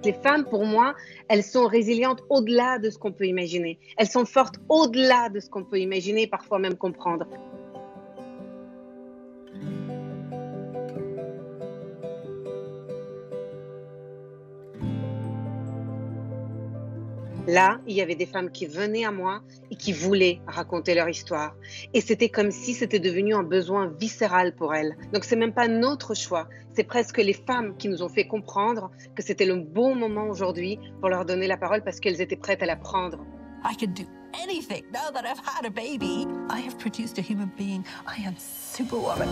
Les femmes, pour moi, elles sont résilientes au-delà de ce qu'on peut imaginer. Elles sont fortes au-delà de ce qu'on peut imaginer, parfois même comprendre. Là, il y avait des femmes qui venaient à moi et qui voulaient raconter leur histoire. Et c'était comme si c'était devenu un besoin viscéral pour elles. Donc, c'est même pas notre choix. C'est presque les femmes qui nous ont fait comprendre que c'était le bon moment aujourd'hui pour leur donner la parole parce qu'elles étaient prêtes à la prendre. I can do anything now that I've had a baby. I have produced a human being. I am Superwoman.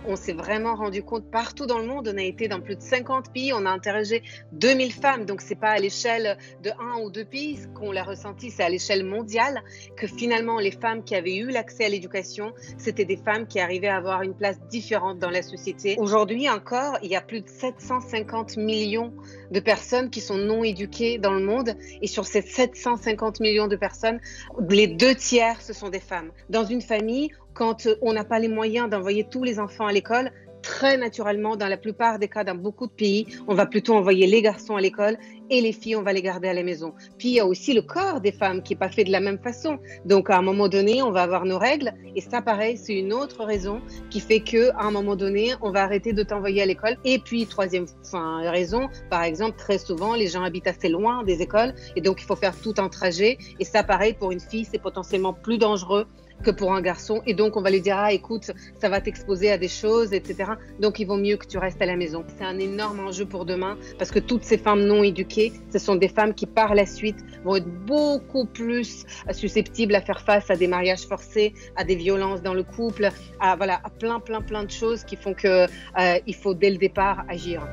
On s'est vraiment rendu compte partout dans le monde, on a été dans plus de 50 pays, on a interrogé 2000 femmes, donc c'est pas à l'échelle de 1 ou 2 pays qu'on l'a ressenti, c'est à l'échelle mondiale que finalement les femmes qui avaient eu l'accès à l'éducation, c'était des femmes qui arrivaient à avoir une place différente dans la société. Aujourd'hui encore, il y a plus de 750 millions de personnes qui sont non éduquées dans le monde et sur ces 750 millions de personnes, les 2/3 ce sont des femmes. Dans une famille, quand on n'a pas les moyens d'envoyer tous les enfants à l'école, très naturellement, dans la plupart des cas, dans beaucoup de pays, on va plutôt envoyer les garçons à l'école et les filles, on va les garder à la maison. Puis, il y a aussi le corps des femmes qui n'est pas fait de la même façon. Donc, à un moment donné, on va avoir nos règles. Et ça, pareil, c'est une autre raison qui fait qu'à un moment donné, on va arrêter de t'envoyer à l'école. Et puis, troisième raison, par exemple, très souvent, les gens habitent assez loin des écoles. Et donc, il faut faire tout un trajet. Et ça, pareil, pour une fille, c'est potentiellement plus dangereux que pour un garçon. Et donc, on va lui dire, ah, écoute, ça va t'exposer à des choses, etc. Donc, il vaut mieux que tu restes à la maison. C'est un énorme enjeu pour demain parce que toutes ces femmes non éduquées, ce sont des femmes qui, par la suite, vont être beaucoup plus susceptibles à faire face à des mariages forcés, à des violences dans le couple, à plein de choses qui font que il faut, dès le départ, agir.